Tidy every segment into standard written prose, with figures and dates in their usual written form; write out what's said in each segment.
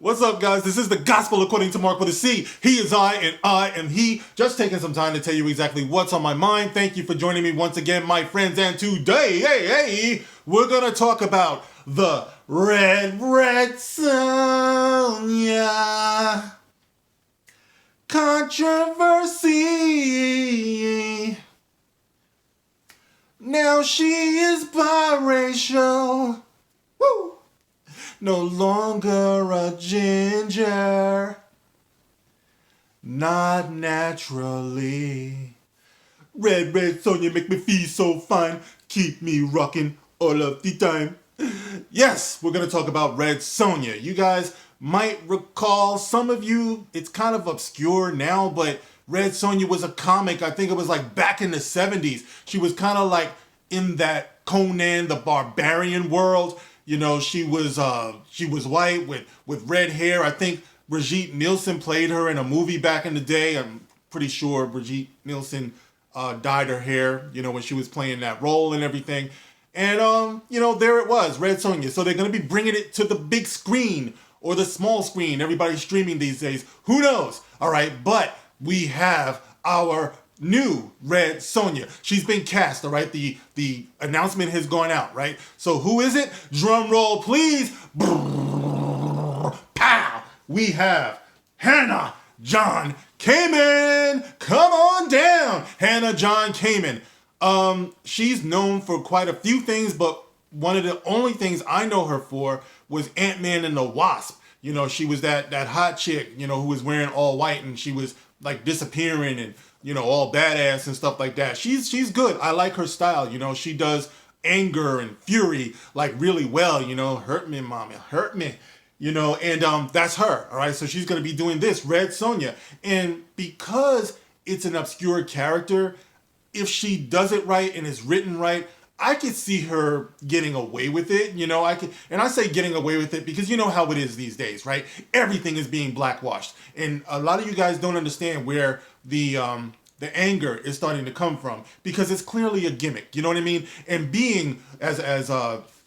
What's up, guys? This is the Gospel according to Mark with a C. He is I am he. Just taking some time to tell you exactly what's on my mind. Thank you for joining me once again, my friends. And today, we're going to talk about the Red Sonja controversy. Now she is biracial. Woo! No longer a ginger. Not naturally. Red Sonja make me feel so fine. Keep me rocking all of the time. Yes, we're going to talk about Red Sonja. You guys might recall, some of you, it's kind of obscure now, but Red Sonja was a comic. I think it was like back in the 70s. She was kind of like in that Conan the Barbarian world. You know, she was white with red hair. I think Brigitte Nielsen played her in a movie back in the day. I'm pretty sure Brigitte Nielsen dyed her hair, you know, when she was playing that role and everything. And, you know, there it was, Red Sonja. So they're going to be bringing it to the big screen or the small screen. Everybody's streaming these days. Who knows? All right, but we have our new Red Sonja. She's been cast, all right? The announcement has gone out, right? So who is it? Drum roll, please. Pow! We have Hannah John Kamen. Come on down, Hannah John Kamen. She's known for quite a few things, but one of the only things I know her for was Ant-Man and the Wasp. You know, she was that hot chick, you know, who was wearing all white and she was like disappearing and, you know, all badass and stuff like that. She's good. I like her style. You know, she does anger and fury like really well, you know, hurt me, mommy, hurt me, you know, and that's her. All right. So she's going to be doing this, Red Sonja. And because it's an obscure character, if she does it right and is written right, I could see her getting away with it, you know. And I say getting away with it because you know how it is these days, right? Everything is being blackwashed, and a lot of you guys don't understand where the anger is starting to come from because it's clearly a gimmick, you know what I mean? And being as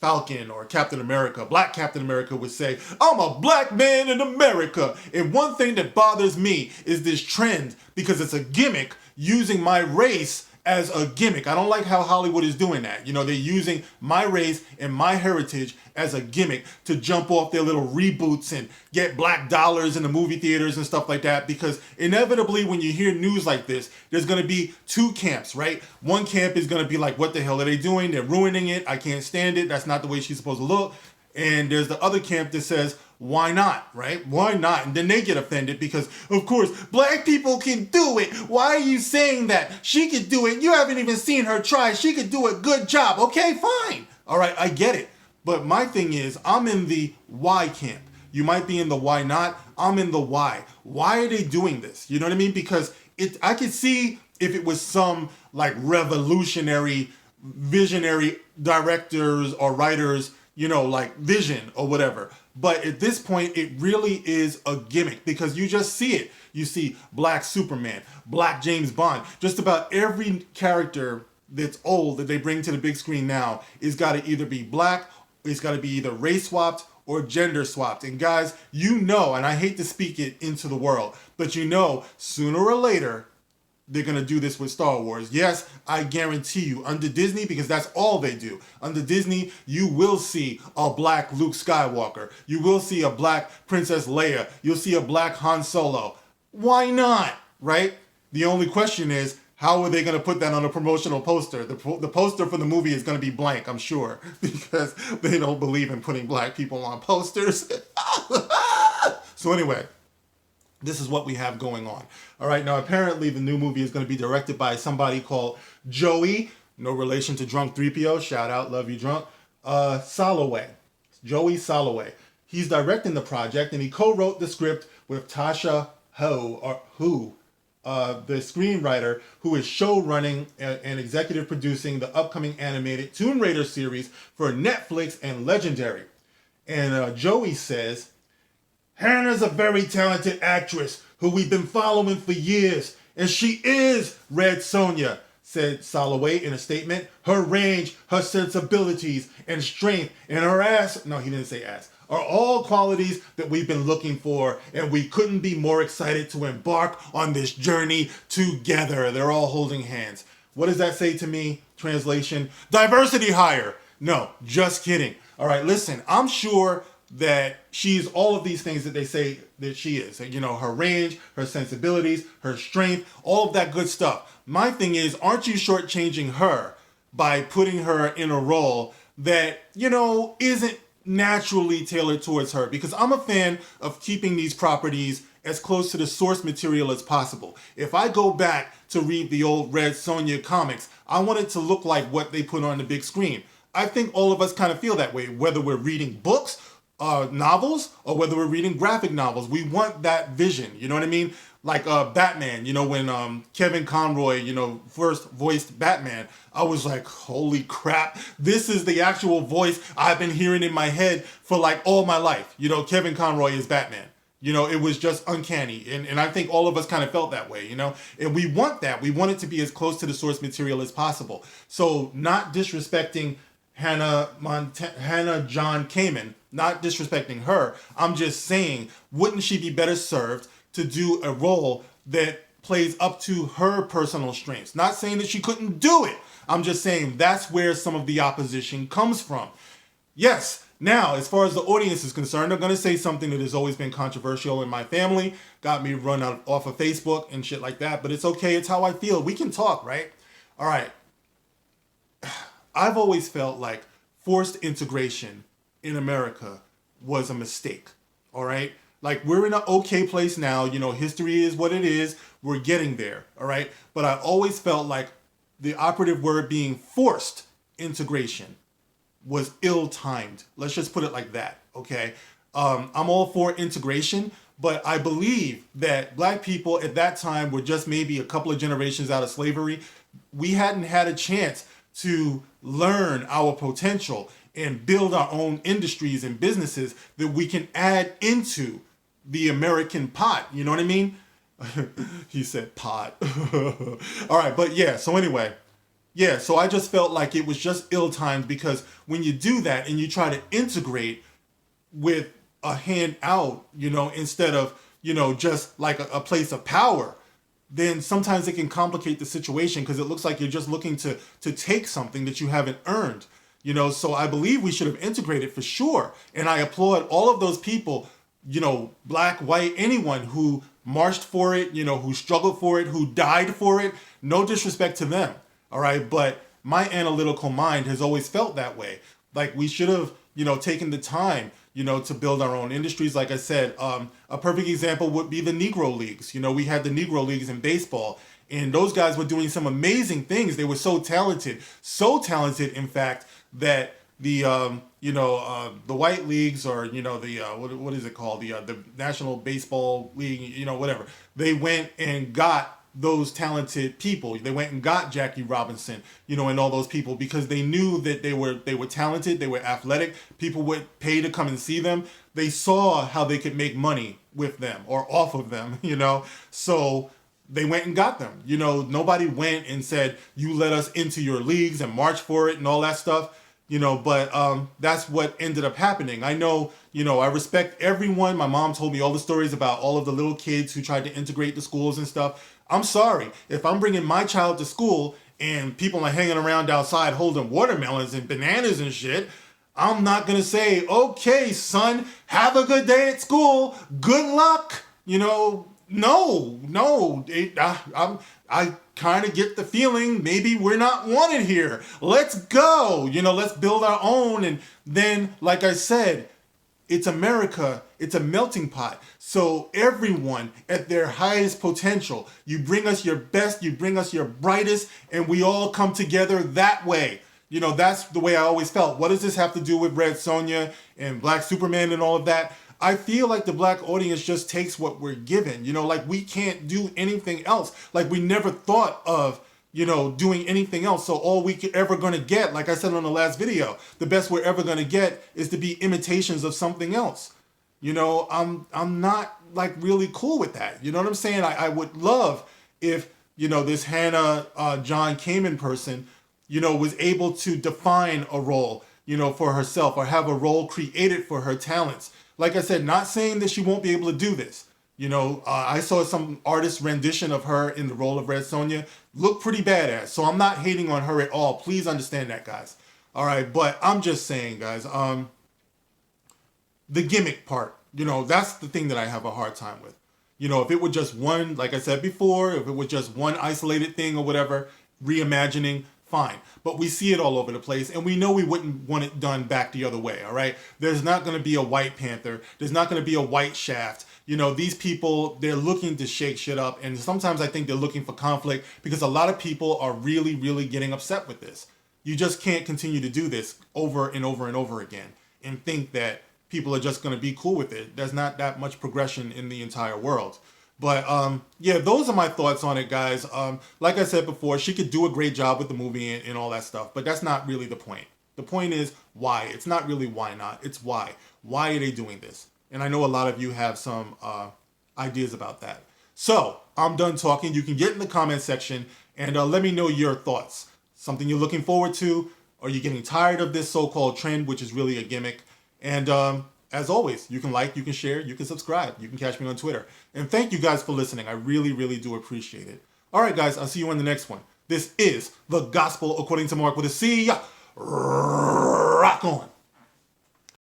Falcon or Captain America, Black Captain America would say, I'm a black man in America. And one thing that bothers me is this trend because it's a gimmick using my race as a gimmick. I don't like how Hollywood is doing that. You know, they're using my race and my heritage as a gimmick to jump off their little reboots and get black dollars in the movie theaters and stuff like that. Because inevitably when you hear news like this, there's going to be two camps, right? One camp is going to be like, what the hell are they doing? They're ruining it. I can't stand it. That's not the way she's supposed to look. And there's the other camp that says, why not, right? Why not? And then they get offended because, of course, black people can do it. Why are you saying that? She could do it. You haven't even seen her try. She could do a good job. Okay, fine. All right, I get it. But my thing is, I'm in the why camp. You might be in the why not. I'm in the why. Why are they doing this? You know what I mean? Because I could see if it was some like revolutionary, visionary directors or writers, you know, like vision or whatever. But at this point, it really is a gimmick because you just see it. You see Black Superman, Black James Bond. Just about every character that's old that they bring to the big screen now is got to either be black, it's got to be either race swapped or gender swapped. And guys, you know, and I hate to speak it into the world, but you know, sooner or later, they're going to do this with Star Wars. Yes, I guarantee you, under Disney, because that's all they do. Under Disney, you will see a black Luke Skywalker. You will see a black Princess Leia. You'll see a black Han Solo. Why not, right? The only question is, how are they going to put that on a promotional poster? The poster for the movie is going to be blank, I'm sure, because they don't believe in putting black people on posters. So anyway, this is what we have going on. All right, now apparently the new movie is going to be directed by somebody called Joey, no relation to Drunk 3PO, shout out, love you Drunk, Soloway, Joey Soloway. He's directing the project and he co-wrote the script with Tasha Hu, the screenwriter who is show running and executive producing the upcoming animated Tomb Raider series for Netflix and Legendary. And Joey says, Hannah's a very talented actress who we've been following for years, and she is Red Sonja, said Soloway in a statement. Her range, her sensibilities, and strength, and her ass, no, he didn't say ass, are all qualities that we've been looking for, and we couldn't be more excited to embark on this journey together. They're all holding hands. What does that say to me? Translation: diversity hire. No, just kidding. All right, listen, I'm sure that she's all of these things that they say that she is. You know, her range, her sensibilities, her strength, all of that good stuff. My thing is, aren't you shortchanging her by putting her in a role that, you know, isn't naturally tailored towards her? Because I'm a fan of keeping these properties as close to the source material as possible. If I go back to read the old Red Sonja comics, I want it to look like what they put on the big screen. I think all of us kind of feel that way, whether we're reading books, novels, or whether we're reading graphic novels. We want that vision, you know what I mean? Like Batman, you know, when Kevin Conroy, you know, first voiced Batman, I was like, holy crap, this is the actual voice I've been hearing in my head for like all my life. You know, Kevin Conroy is Batman. You know, it was just uncanny. And I think all of us kind of felt that way, you know? And we want that. We want it to be as close to the source material as possible. So not disrespecting Hannah John Kamen, not disrespecting her. I'm just saying, wouldn't she be better served to do a role that plays up to her personal strengths? Not saying that she couldn't do it. I'm just saying that's where some of the opposition comes from. Yes, now, as far as the audience is concerned, I'm going to say something that has always been controversial in my family. Got me run off of Facebook and shit like that, but it's okay. It's how I feel. We can talk, right? All right. I've always felt like forced integration in America was a mistake, all right? Like, we're in an okay place now. You know, history is what it is. We're getting there, all right? But I always felt like the operative word being forced integration was ill-timed. Let's just put it like that, okay? I'm all for integration, but I believe that black people at that time were just maybe a couple of generations out of slavery. We hadn't had a chance to learn our potential and build our own industries and businesses that we can add into the American pot. You know what I mean? He said pot. All right, but yeah, so anyway. Yeah, so I just felt like it was just ill-timed, because when you do that and you try to integrate with a hand out, you know, instead of, you know, just like a place of power, then sometimes it can complicate the situation, because it looks like you're just looking to take something that you haven't earned, you know. So I believe we should have integrated for sure. And I applaud all of those people, you know, black, white, anyone who marched for it, you know, who struggled for it, who died for it. No disrespect to them. All right, but my analytical mind has always felt that way. Like, we should have, you know, taken the time, you know, to build our own industries. Like I said, a perfect example would be the Negro Leagues. You know, we had the Negro Leagues in baseball, and those guys were doing some amazing things. They were so talented, in fact, that the the white leagues, or, you know, the what is it called, the National Baseball League, you know, whatever. They went and got those talented people. They went and got Jackie Robinson, you know, and all those people, because they knew that they were talented, they were athletic. People would pay to come and see them. They saw how they could make money with them or off of them, you know. So they went and got them. You know, nobody went and said, you let us into your leagues and march for it and all that stuff. You know, but that's what ended up happening. I know, you know, I respect everyone. My mom told me all the stories about all of the little kids who tried to integrate the schools and stuff. I'm sorry. If I'm bringing my child to school and people are hanging around outside holding watermelons and bananas and shit, I'm not going to say, okay, son, have a good day at school. Good luck. You know, no. I kind of get the feeling maybe we're not wanted here. Let's go. You know, let's build our own. And then, like I said, it's America. It's a melting pot. So everyone at their highest potential, you bring us your best, you bring us your brightest, and we all come together that way. You know, that's the way I always felt. What does this have to do with Red Sonja and Black Superman and all of that? I feel like the black audience just takes what we're given. You know, like, we can't do anything else. Like, we never thought of, you know, doing anything else. So all we ever going to get, like I said on the last video, the best we're ever going to get is to be imitations of something else. You know, I'm not like really cool with that. You know what I'm saying? I would love if, you know, this Hannah John Kamen person, you know, was able to define a role, for herself or have a role created for her talents. Like I said, not saying that she won't be able to do this. I saw some artist rendition of her in the role of Red Sonja. Look pretty badass. So I'm not hating on her at all. Please understand that, guys. All right, but I'm just saying, guys, the gimmick part, that's the thing that I have a hard time with. If it were just one, like I said before, if it was just one isolated thing or whatever, reimagining, fine. But we see it all over the place, and we know we wouldn't want it done back the other way, all right? There's not going to be a White Panther. There's not going to be a White Shaft. These people, they're looking to shake shit up, and sometimes I think they're looking for conflict because a lot of people are really, really getting upset with this. You just can't continue to do this over and over and over again and think that people are just going to be cool with it. There's not that much progression in the entire world. But yeah, those are my thoughts on it, guys. Like I said before, she could do a great job with the movie and all that stuff, but that's not really the point. The point is why. It's not really why not. It's why. Why are they doing this? And I know a lot of you have some ideas about that. So I'm done talking. You can get in the comment section and let me know your thoughts. Something you're looking forward to? Are you getting tired of this so-called trend, which is really a gimmick? And as always, you can like, you can share, you can subscribe. You can catch me on Twitter. And thank you guys for listening. I really, really do appreciate it. All right, guys, I'll see you in the next one. This is The Gospel According to Mark with a C. Rock on.